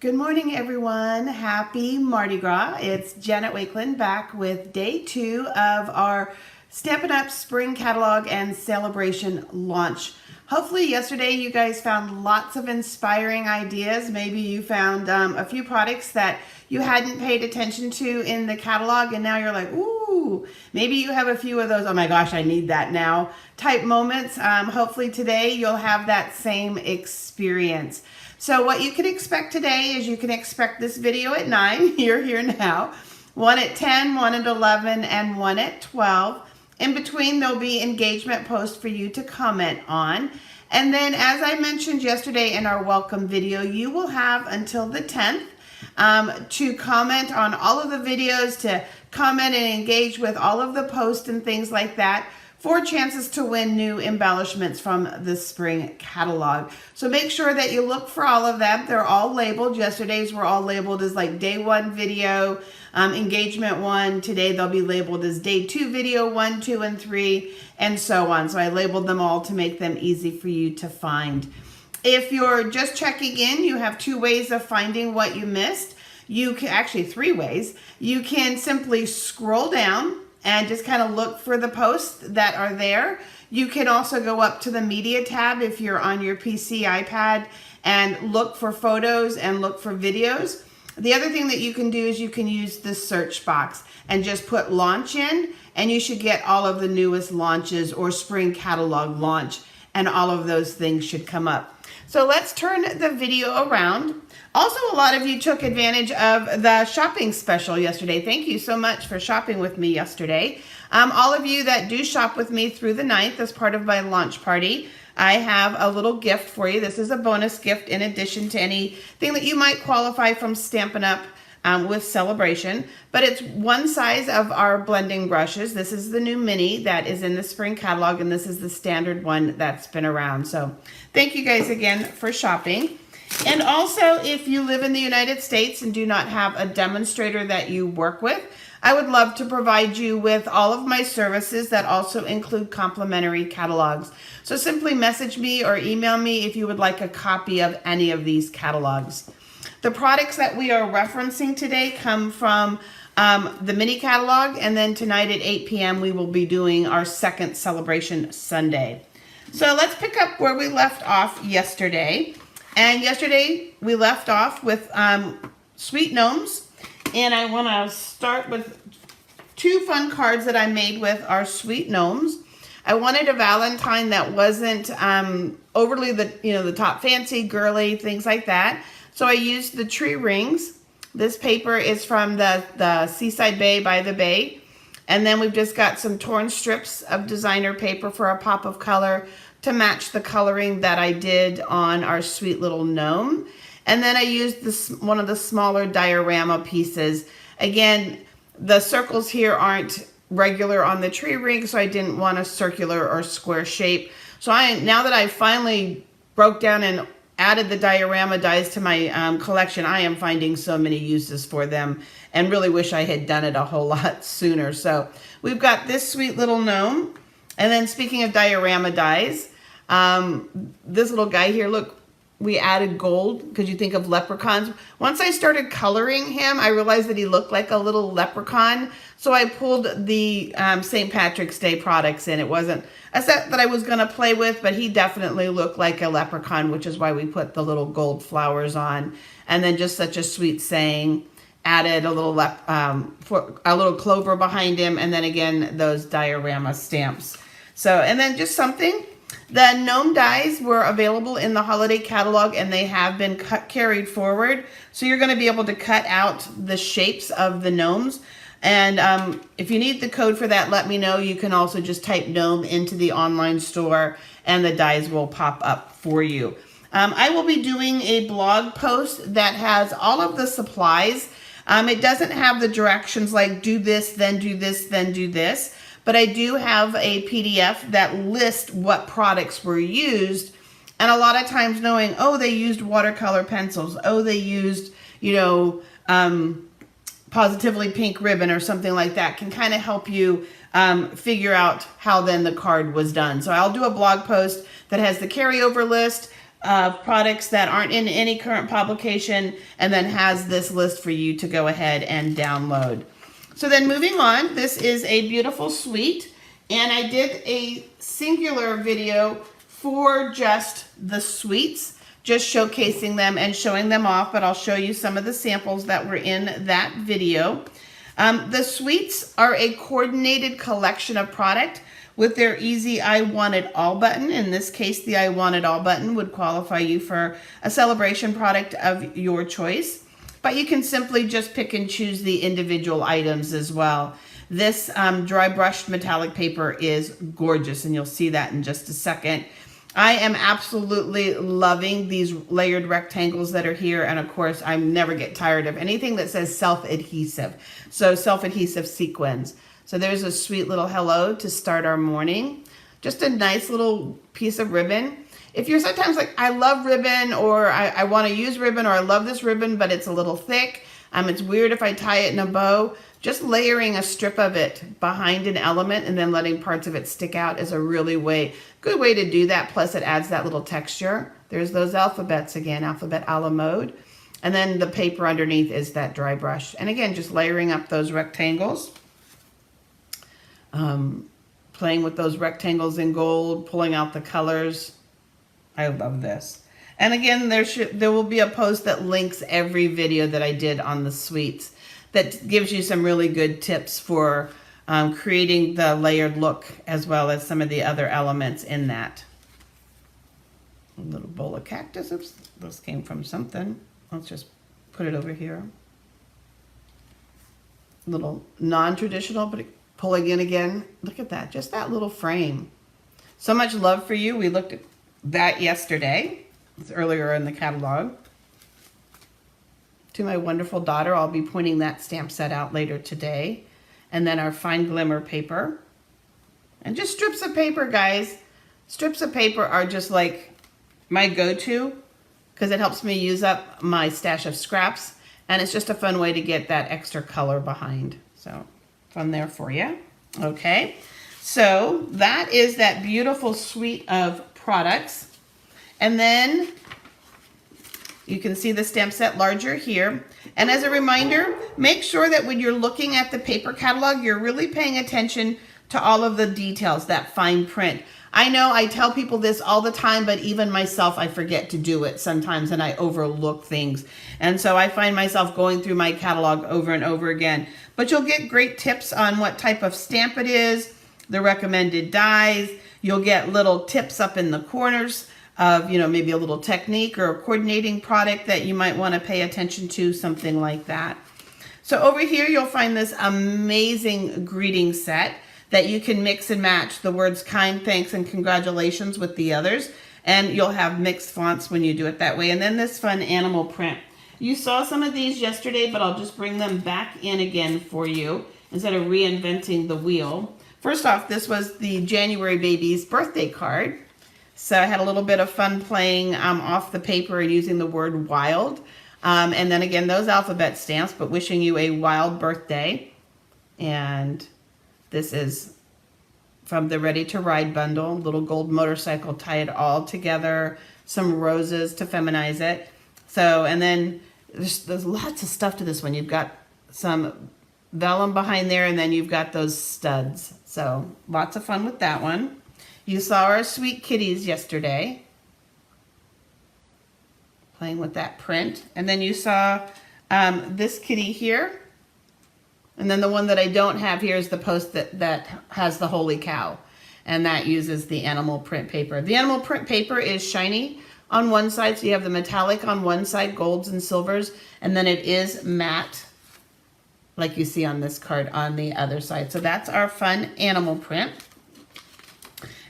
Good morning, everyone. Happy Mardi Gras. It's Janet Wakeland back with day 2 of our Stampin' Up! Spring Catalog and Celebration launch. Hopefully yesterday you guys found lots of inspiring ideas. Maybe you found a few products that you hadn't paid attention to in the catalog and now you're like, ooh, maybe you have a few of those, oh my gosh, I need that now type moments. Hopefully today you'll have that same experience. So what you can expect today is you can expect this video at 9, you're here now, one at 10, one at 11, and one at 12. In between, there'll be engagement posts for you to comment on. And then, as I mentioned yesterday in our welcome video, you will have until the 10th to comment on all of the videos, to comment and engage with all of the posts and things like that, for chances to win new embellishments from the spring catalog. So make sure that you look for all of them. They're all labeled. Yesterday's were all labeled as like day 1 video, engagement 1. Today they'll be labeled as day 2 video 1, 2, and 3, and so on. So I labeled them all to make them easy for you to find. If you're just checking in, you have 2 ways of finding what you missed. You can, actually 3 ways. You can simply scroll down and just kind of look for the posts that are there. You can also go up to the media tab if you're on your PC, iPad, and look for photos and look for videos. The other thing that you can do is you can use the search box and just put launch in, and you should get all of the newest launches or spring catalog launch, and all of those things should come up. So let's turn the video around. Also, a lot of you took advantage of the shopping special yesterday. Thank you so much for shopping with me yesterday. All of you that do shop with me through the 9th as part of my launch party, I have a little gift for you. This is a bonus gift in addition to anything that you might qualify from Stampin' Up! With Celebration. But it's one size of our blending brushes. This is the new mini that is in the spring catalog, and this is the standard one that's been around. So thank you guys again for shopping. And also, if you live in the United States and do not have a demonstrator that you work with, I would love to provide you with all of my services that also include complimentary catalogs. So simply message me or email me if you would like a copy of any of these catalogs. The products that we are referencing today come from the mini catalog, and then tonight at 8 p.m. we will be doing our second Celebration Sunday. So let's pick up where we left off yesterday. And yesterday we left off with Sweet Gnomes, and I want to start with 2 fun cards that I made with our Sweet Gnomes. I wanted a Valentine that wasn't overly the top fancy, girly, things like that. So I used the tree rings. This paper is from the Seaside Bay by the Bay. And then we've just got some torn strips of designer paper for a pop of color to match the coloring that I did on our sweet little gnome. And then I used one of the smaller diorama pieces. Again, the circles here aren't regular on the tree ring, so I didn't want a circular or square shape. So now that I finally broke down and added the diorama dies to my collection, I am finding so many uses for them and really wish I had done it a whole lot sooner. So we've got this sweet little gnome. And then speaking of diorama dies, this little guy here, look, we added gold because you think of leprechauns. Once I started coloring him, I realized that he looked like a little leprechaun. So I pulled the St. Patrick's Day products in. It wasn't a set that I was going to play with, but he definitely looked like a leprechaun, which is why we put the little gold flowers on. And then just such a sweet saying, added a little clover behind him, and then again, those diorama stamps. So, and then just something. The gnome dies were available in the holiday catalog, and they have been carried forward. So you're going to be able to cut out the shapes of the gnomes. And if you need the code for that, let me know. You can also just type gnome into the online store, and the dies will pop up for you. I will be doing a blog post that has all of the supplies. It doesn't have the directions like do this, then do this, then do this. But I do have a PDF that lists what products were used. And a lot of times knowing, oh, they used watercolor pencils. Oh, they used, Positively Pink ribbon or something like that can kind of help you figure out how then the card was done. So I'll do a blog post that has the carryover list, products that aren't in any current publication, and then has this list for you to go ahead and download. So then moving on, this is a beautiful suite, and I did a singular video for just the suites, just showcasing them and showing them off, but I'll show you some of the samples that were in that video. The suites are a coordinated collection of product with their easy I want it all button. In this case, the I want it all button would qualify you for a celebration product of your choice, but you can simply just pick and choose the individual items as well. This dry brushed metallic paper is gorgeous, and you'll see that in just a second. I am absolutely loving these layered rectangles that are here, and of course I never get tired of anything that says self-adhesive. So self-adhesive sequins. So there's a sweet little hello to start our morning. Just a nice little piece of ribbon. If you're sometimes like, I love ribbon, or I want to use ribbon, or I love this ribbon but it's a little thick, it's weird if I tie it in a bow, just layering a strip of it behind an element and then letting parts of it stick out is a really good way to do that. Plus it adds that little texture. There's those alphabets again, alphabet a la mode. And then the paper underneath is that dry brush. And again, just layering up those rectangles. Playing with those rectangles in gold, pulling out the colors. I love this. And again, there will be a post that links every video that I did on the suites that gives you some really good tips for creating the layered look, as well as some of the other elements in that. A little bowl of cactus. Oops, this came from something. Let's just put it over here. A little non-traditional, but pulling in again. Look at that, just that little frame. So much love for you. We looked at that yesterday. It's earlier in the catalog. To my wonderful daughter, I'll be pointing that stamp set out later today. And then our fine glimmer paper. And just strips of paper, guys. Strips of paper are just like my go-to because it helps me use up my stash of scraps. And it's just a fun way to get that extra color behind. So, fun there for you. Okay, so that is that beautiful suite of products. And then you can see the stamp set larger here. And as a reminder, make sure that when you're looking at the paper catalog, you're really paying attention to all of the details, that fine print. I know I tell people this all the time, but even myself, I forget to do it sometimes and I overlook things. And so I find myself going through my catalog over and over again. But you'll get great tips on what type of stamp it is, the recommended dies. You'll get little tips up in the corners of, maybe a little technique or a coordinating product that you might want to pay attention to, something like that. So over here, you'll find this amazing greeting set that you can mix and match the words kind, thanks, and congratulations with the others. And you'll have mixed fonts when you do it that way. And then this fun animal print. You saw some of these yesterday, but I'll just bring them back in again for you instead of reinventing the wheel. First off, this was the January baby's birthday card. So I had a little bit of fun playing off the paper and using the word wild. And then again, those alphabet stamps, but wishing you a wild birthday. And this is from the Ready to Ride bundle, little gold motorcycle, tie it all together, some roses to feminize it. So, and then there's lots of stuff to this one. You've got some vellum behind there, and then you've got those studs. So lots of fun with that one. You saw our sweet kitties yesterday, playing with that print. And then you saw this kitty here. And then the one that I don't have here is the post that has the holy cow. And that uses the animal print paper. The animal print paper is shiny on one side. So you have the metallic on one side, golds and silvers. And then it is matte, like you see on this card, on the other side. So that's our fun animal print.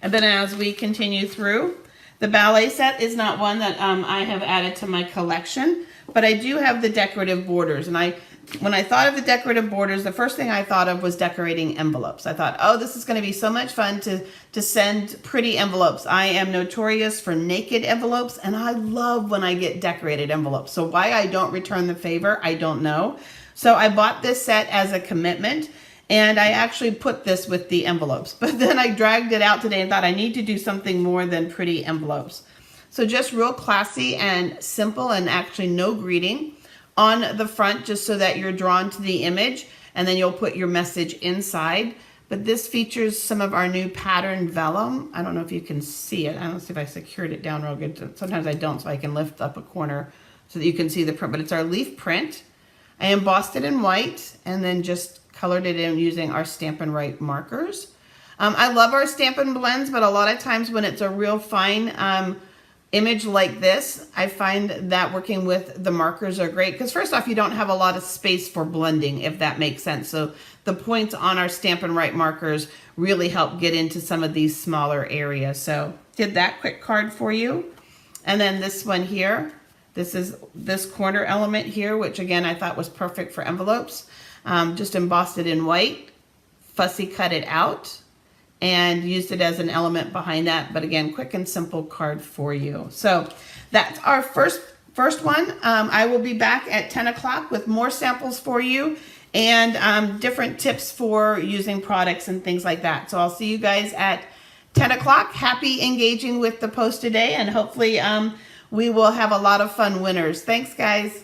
And then as we continue through, the ballet set is not one that I have added to my collection. But I do have the decorative borders. And when I thought of the decorative borders, the first thing I thought of was decorating envelopes. I thought, oh, this is going to be so much fun to send pretty envelopes. I am notorious for naked envelopes, and I love when I get decorated envelopes. So why I don't return the favor, I don't know. So I bought this set as a commitment, and I actually put this with the envelopes. But then I dragged it out today and thought I need to do something more than pretty envelopes. So just real classy and simple, and actually no greeting on the front, just so that you're drawn to the image, and then you'll put your message inside. But this features some of our new pattern vellum. I don't know if you can see it. I don't see if I secured it down real good. Sometimes I don't, so I can lift up a corner so that you can see the print, but it's our leaf print. I embossed it in white and then just colored it in using our Stampin' Write markers. I love our Stampin' Blends, but a lot of times when it's a real fine image like this, I find that working with the markers are great, because first off, you don't have a lot of space for blending, if that makes sense. So the points on our Stampin' Write markers really help get into some of these smaller areas. So did that quick card for you. And then this one here, this is this corner element here, which again, I thought was perfect for envelopes. Just embossed it in white, fussy cut it out, and used it as an element behind that. But again, quick and simple card for you. So that's our first one. I will be back at 10 o'clock with more samples for you, and different tips for using products and things like that. So I'll see you guys at 10 o'clock. Happy engaging with the post today, and hopefully we will have a lot of fun winners. Thanks, guys.